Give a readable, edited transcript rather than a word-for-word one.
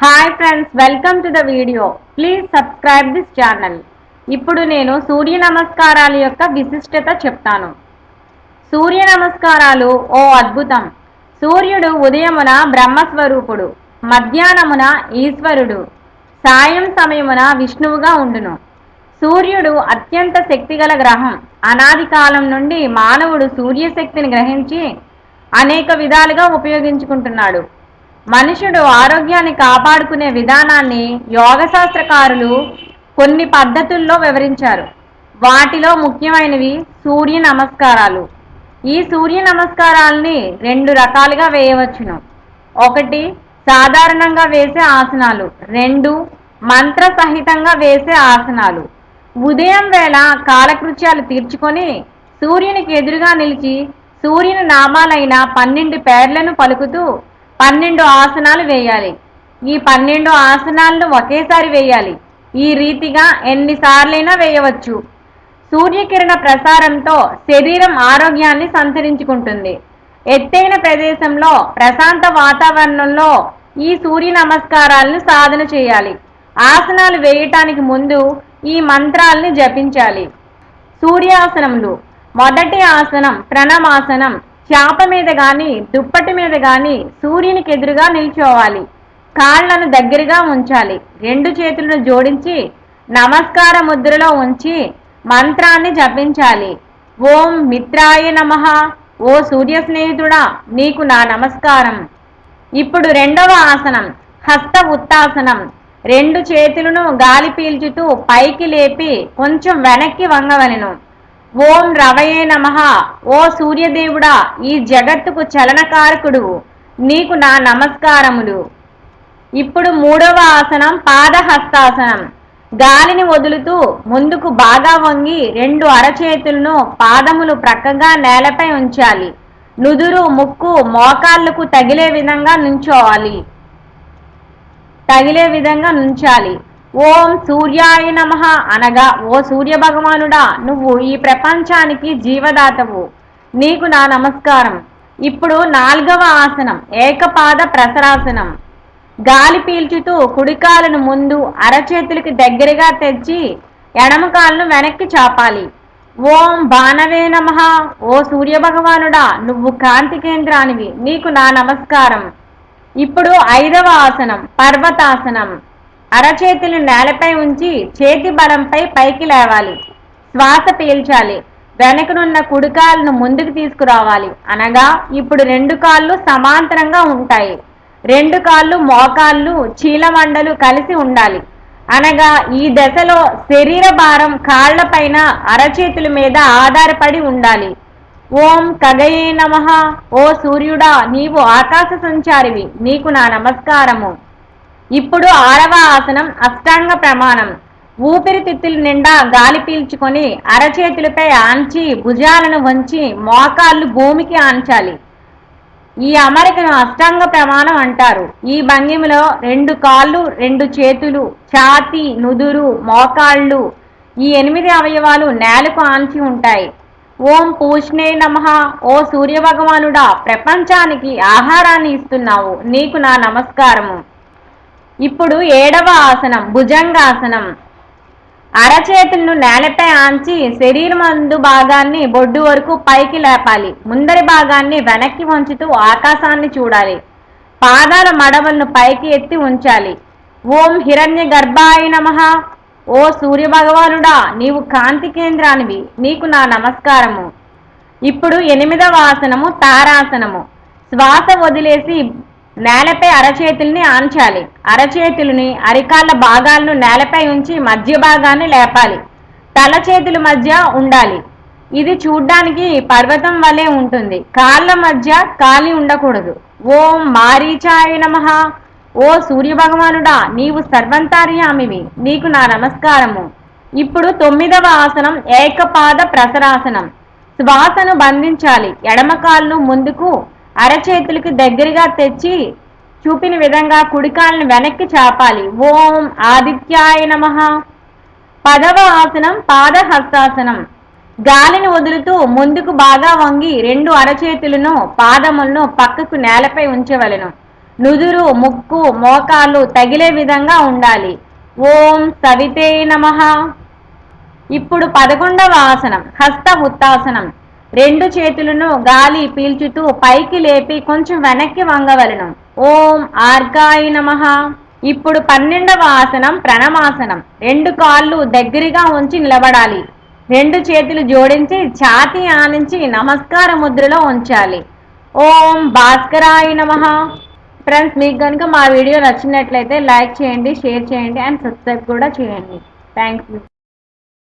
Hi friends, welcome to the video. Please subscribe this channel. ఇప్పుడు నేను సూర్య నమస్కారాల యొక్క విశిష్టత చెప్తాను. సూర్య నమస్కారాలు ఓ అద్భుతం. సూర్యుడు ఉదయమున బ్రహ్మస్వరూపుడు, మధ్యాహ్నమున ఈశ్వరుడు, సాయం సమయమున విష్ణువుగా ఉండును. సూర్యుడు అత్యంత శక్తిగల గ్రహం. అనాది కాలం నుండి మానవుడు సూర్యశక్తిని గ్రహించి అనేక విధాలుగా ఉపయోగించుకుంటున్నాడు. మనుషుడు ఆరోగ్యాన్ని కాపాడుకునే విధానాన్ని యోగశాస్త్రకారులు కొన్ని పద్ధతుల్లో వివరించారు. వాటిలో ముఖ్యమైనవి సూర్య నమస్కారాలు. ఈ సూర్య నమస్కారాలని రెండు రకాలుగా వేయవచ్చును. ఒకటి, సాధారణంగా వేసే ఆసనాలు. రెండు, మంత్ర సహితంగా వేసే ఆసనాలు. ఉదయం వేళ కాలకృత్యాలు తీర్చుకొని సూర్యునికి ఎదురుగా నిలిచి సూర్యుని నామాలైన 12 పేర్లను పలుకుతూ 12 ఆసనాలు వేయాలి. ఈ 12 ఆసనాలను ఒకేసారి వేయాలి. ఈ రీతిగా ఎన్నిసార్లైనా వేయవచ్చు. సూర్యకిరణ ప్రసారంతో శరీరం ఆరోగ్యాన్ని సంతరించుకుంటుంది. ఎత్తైన ప్రదేశంలో ప్రశాంత వాతావరణంలో ఈ సూర్య నమస్కారాలను సాధన చేయాలి. ఆసనాలు వేయటానికి ముందు ఈ మంత్రాల్ని జపించాలి. సూర్యాసనములు. మొదటి ఆసనం ప్రణమాసనం. చాప మీద గాని దుప్పటి మీద గాని సూర్యునికి ఎదురుగా నిల్చోవాలి. కాళ్లను దగ్గరగా ఉంచాలి. రెండు చేతులను జోడించి నమస్కార ముద్రలో ఉంచి మంత్రాన్ని జపించాలి. ఓం మిత్రాయ నమః. ఓ సూర్య స్నేహితుడా, నీకు నా నమస్కారం. ఇప్పుడు రెండవ ఆసనం హస్త ఉత్తాసనం. రెండు చేతులను గాలి పీల్చుతూ పైకి లేపి కొంచెం వెనక్కి వంగవలెను. ఓం రవయే నమః. ఓ సూర్యదేవుడా, ఈ జగత్తుకు చలనకారకుడు, నీకు నా నమస్కారములు. ఇప్పుడు మూడవ ఆసనం పాదహస్తాసనం. గాలిని వదులుతూ ముందుకు బాగా వంగి రెండు అరచేతులను పాదములు ప్రక్కగా నేలపై ఉంచాలి. నుదురు ముక్కు మోకాళ్లకు తగిలే విధంగా నుంచాలి. ఓం సూర్యాయ నమః అనగా, ఓ సూర్య భగవానుడా, నువ్వు ఈ ప్రపంచానికి జీవదాతవు, నీకు నా నమస్కారం. ఇప్పుడు నాలుగవ ఆసనం ఏకపాద ప్రసరాసనం. గాలి పీల్చుతూ కుడికాలను ముందు అరచేతులకి దగ్గరగా తెచ్చి ఎడమ కాలను వెనక్కి చాపాలి. ఓం భానవే నమః. ఓ సూర్య భగవానుడా, నువ్వు కాంతి కేంద్రానివి, నీకు నా నమస్కారం. ఇప్పుడు ఐదవ ఆసనం పర్వతాసనం. అరచేతులు నేలపై ఉంచి చేతి బలంపై పైకి లేవాలి. శ్వాస పీల్చాలి. వెనకనున్న కుడికాలను ముందుకు తీసుకురావాలి. అనగా ఇప్పుడు రెండు కాళ్ళు సమాంతరంగా ఉంటాయి. రెండు కాళ్ళు మోకాళ్ళు చీలమండలు కలిసి ఉండాలి. అనగా ఈ దశలో శరీర భారం కాళ్లపైన అరచేతుల మీద ఆధారపడి ఉండాలి. ఓం ఖగయే నమః. ఓ సూర్యుడా, నీవు ఆకాశ సంచారివి, నీకు నా నమస్కారము. ఇప్పుడు ఆరవ ఆసనం అష్టాంగ ప్రమాణం. ఊపిరితిత్తుల నిండా గాలి పీల్చుకొని అరచేతులపై ఆంచి భుజాలను వంచి మోకాళ్ళు భూమికి ఆంచాలి. ఈ అమరికను అష్టాంగ ప్రమాణం అంటారు. ఈ భంగిమలో రెండు కాళ్ళు రెండు చేతులు ఛాతీ నుదురు మోకాళ్ళు ఈ 8 అవయవాలు నేలకు ఆంచి ఉంటాయి. ఓం పూష్ణే నమః. ఓ సూర్య భగవానుడా, ప్రపంచానికి ఆహారాన్ని ఇస్తున్నావు, నీకు నా నమస్కారము. ఇప్పుడు ఏడవ ఆసనం భుజంగాసనం. అరచేతులను నేలపై ఆంచి శరీరమందు భాగాన్ని బొడ్డు వరకు పైకి లేపాలి. ముందరి భాగాన్ని వెనక్కి వంచుతూ ఆకాశాన్ని చూడాలి. పాదాల మడవలను పైకి ఎత్తి ఉంచాలి. ఓం హిరణ్య గర్భాయ నమః. ఓ సూర్య భగవానుడా, నీవు కాంతి కేంద్రానివి, నీకు నా నమస్కారము. ఇప్పుడు 8వ ఆసనము తారాసనము. శ్వాస వదిలేసి నేలపై అరచేతుల్ని ఆంచాలి. అరచేతులని అరికాళ్ళ భాగాలను నేలపై ఉంచి మధ్య భాగాన్ని లేపాలి. తల చేతుల మధ్య ఉండాలి. ఇది చూడ్డానికి పర్వతం వలె ఉంటుంది. కాళ్ళ మధ్య ఖాళీ ఉండకూడదు. ఓం మారీచాయ నమః. ఓ సూర్య భగవానుడా, నీవు సర్వంతర్యామివి, నీకు నా నమస్కారము. ఇప్పుడు 9వ ఆసనం ఏకపాద ప్రసరాసనం. శ్వాసను బంధించాలి. ఎడమ కాళ్ళు ముందుకు అరచేతులకు దగ్గరగా తెచ్చి చూపిన విధంగా కుడికాలను వెనక్కి చాపాలి. ఓం ఆదిత్యాయ నమః. 10వ ఆసనం పాదహస్తాసనం. గాలిని వదులుతూ ముందుకు బాగా వంగి రెండు అరచేతులను పాదములను పక్కకు నేలపై ఉంచవలెను. నుదురు, ముక్కు, మోకాళ్ళు తగిలే విధంగా ఉండాలి. ఓం సవితే నమః. ఇప్పుడు 11వ ఆసనం హస్త ఉత్తాసనం. 2 చేతులను గాలి పీల్చుతూ పైకి లేపి కొంచెం వెనక్కి వంగవలను. ఓం ఆర్గాయ నమః. ఇప్పుడు 12వ ఆసనం ప్రణమాసనం. 2 కాళ్ళు దగ్గరగా ఉంచి నిలబడాలి. 2 చేతులు జోడించి ఛాతీ ఆనించి నమస్కార ముద్రలో ఉంచాలి. ఓం భాస్కరాయ నమః. ఫ్రెండ్స్, మీకు కనుక మా వీడియో నచ్చినట్లయితే లైక్ చేయండి, షేర్ చేయండి అండ్ సబ్స్క్రైబ్ కూడా చేయండి. Thank you.